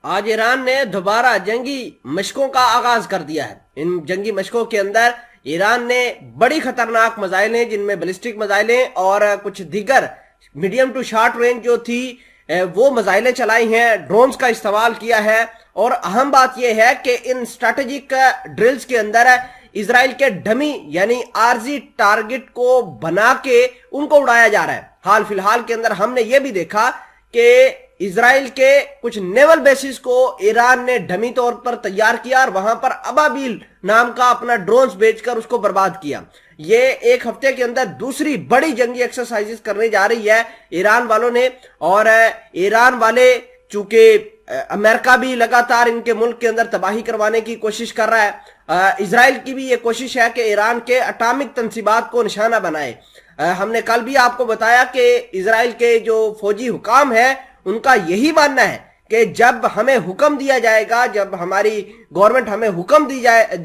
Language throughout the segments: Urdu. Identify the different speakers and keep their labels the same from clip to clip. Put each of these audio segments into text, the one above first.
Speaker 1: آج ایران نے دوبارہ جنگی مشقوں کا آغاز کر دیا ہے۔ ان جنگی مشقوں کے اندر ایران نے بڑی خطرناک میزائلیں، جن میں بیلسٹک میزائلیں اور کچھ دیگر میڈیم ٹو شارٹ رینج جو تھی وہ میزائلیں چلائی ہیں، ڈرونز کا استعمال کیا ہے۔ اور اہم بات یہ ہے کہ ان اسٹریٹجک ڈرلز کے اندر اسرائیل کے ڈمی یعنی عارضی ٹارگٹ کو بنا کے ان کو اڑایا جا رہا ہے۔ حال فی الحال کے اندر ہم نے یہ بھی دیکھا کہ اسرائیل کے کچھ نیول بیسز کو ایران نے ڈمی طور پر تیار کیا اور وہاں پر ابابیل نام کا اپنا ڈرونز بیچ کر اس کو برباد کیا۔ یہ ایک ہفتے کے اندر دوسری بڑی جنگی ایکسرسائزز کرنے جا رہی ہے ایران والوں نے، اور ایران والے چونکہ امریکہ بھی لگاتار ان کے ملک کے اندر تباہی کروانے کی کوشش کر رہا ہے، اسرائیل کی بھی یہ کوشش ہے کہ ایران کے اٹامک تنصیبات کو نشانہ بنائے۔ ہم نے کل بھی آپ کو بتایا کہ اسرائیل کے جو فوجی حکام ہیں ان کا یہی ماننا ہے کہ جب ہمیں حکم دیا جائے گا، جب ہماری گورنمنٹ ہمیں حکم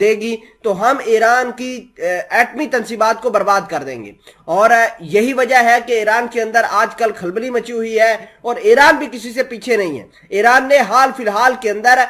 Speaker 1: دے گی تو ہم ایران کی ایٹمی تنصیبات کو برباد کر دیں گے۔ اور یہی وجہ ہے کہ ایران کے اندر آج کل کھلبلی مچی ہوئی ہے، اور ایران بھی کسی سے پیچھے نہیں ہے۔ ایران نے حال فی الحال کے اندر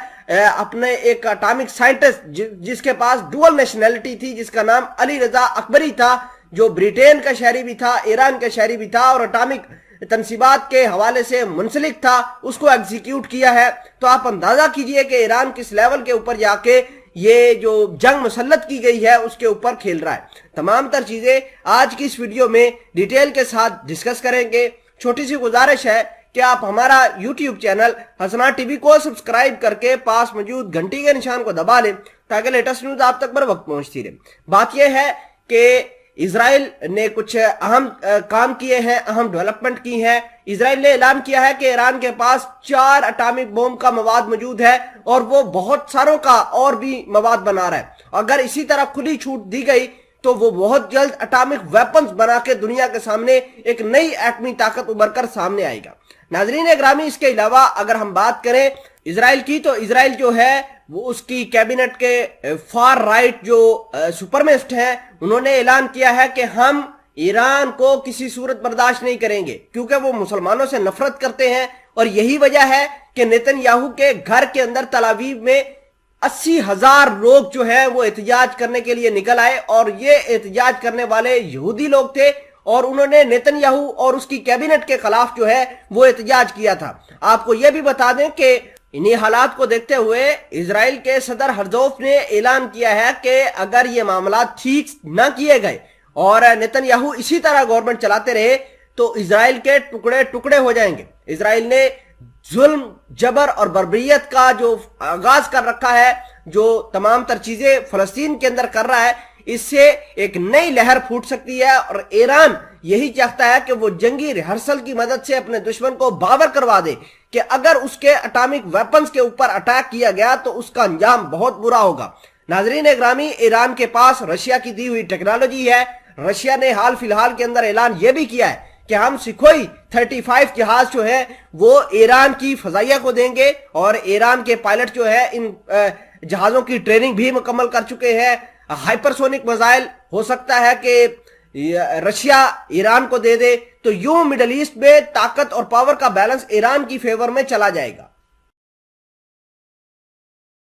Speaker 1: اپنے ایک اٹامک سائنٹسٹ جس کے پاس ڈوئل نیشنلٹی تھی، جس کا نام علی رضا اکبری تھا، جو برطین کا شہری بھی تھا، ایران کا شہری بھی تھا اور اٹامک تنصیبات کے حوالے سے منسلک تھا، اس کو ایگزیکیوٹ کیا ہے۔ تو آپ اندازہ کیجئے کہ ایران کس لیول کے اوپر جا کے یہ جو جنگ مسلط کی گئی ہے اس کے اوپر کھیل رہا ہے۔ تمام تر چیزیں آج کی اس ویڈیو میں ڈیٹیل کے ساتھ ڈسکس کریں گے۔ چھوٹی سی گزارش ہے کہ آپ ہمارا یوٹیوب چینل حسنات ٹی وی کو سبسکرائب کر کے پاس موجود گھنٹی کے نشان کو دبا لیں تاکہ لیٹسٹ نیوز آپ تک بر وقت پہنچتی رہے۔ بات یہ ہے کہ اسرائیل نے کچھ اہم کام کیے ہیں، اہم ڈیولپمنٹ کی ہے۔ اسرائیل نے اعلان کیا ہے کہ ایران کے پاس 4 اٹامک بوم کا مواد موجود ہے اور وہ بہت ساروں کا اور بھی مواد بنا رہا ہے۔ اگر اسی طرح کھلی چھوٹ دی گئی تو وہ بہت جلد اٹامک ویپنز بنا کے دنیا کے سامنے ایک نئی ایٹمی طاقت ابھر کر سامنے آئے گا۔ ناظرین گرامی، اس کے علاوہ اگر ہم بات کریں اسرائیل کی، تو اسرائیل جو ہے وہ اس کی کیبنٹ کے فار رائٹ جو سپرمسٹ ہیں، انہوں نے اعلان کیا ہے کہ ہم ایران کو کسی صورت برداشت نہیں کریں گے، کیونکہ وہ مسلمانوں سے نفرت کرتے ہیں۔ اور یہی وجہ ہے کہ نیتن یاہو کے گھر کے اندر تل ابیب میں 80,000 لوگ جو ہے وہ احتجاج کرنے کے لیے نکل آئے، اور یہ احتجاج کرنے والے یہودی لوگ تھے، اور انہوں نے نیتن یاہو اور اس کی کیبنٹ کے خلاف جو ہے وہ احتجاج کیا تھا۔ آپ کو یہ بھی بتا دیں کہ انہی حالات کو دیکھتے ہوئے اسرائیل کے صدر ہرزوف نے اعلان کیا ہے کہ اگر یہ معاملات ٹھیک نہ کیے گئے اور نیتن یاہو اسی طرح گورنمنٹ چلاتے رہے تو اسرائیل کے ٹکڑے ٹکڑے ہو جائیں گے۔ اسرائیل نے ظلم، جبر اور بربریت کا جو آغاز کر رکھا ہے، جو تمام تر چیزیں فلسطین کے اندر کر رہا ہے، اس سے ایک نئی لہر پھوٹ سکتی ہے۔ اور ایران یہی چاہتا ہے کہ وہ جنگی ریہرسل کی مدد سے اپنے دشمن کو باور کروا دے کہ اگر اس کے اٹامک ویپنز کے اوپر اٹیک کیا گیا تو اس کا انجام بہت برا ہوگا۔ ناظرین اگرامی، ایران کے پاس رشیا کی دی ہوئی ٹیکنالوجی ہے۔ رشیا نے حال فی الحال کے اندر اعلان یہ بھی کیا ہے کہ ہم سکھوئی 35 جہاز جو ہے وہ ایران کی فضائیہ کو دیں گے، اور ایران کے پائلٹ جو ہے ان جہازوں کی ٹریننگ بھی مکمل کر چکے ہیں۔ ہائپرسونک میزائل ہو سکتا ہے کہ رشیا ایران کو دے دے، تو یوں مڈل ایسٹ میں طاقت اور پاور کا بیلنس ایران کی فیور میں چلا جائے گا۔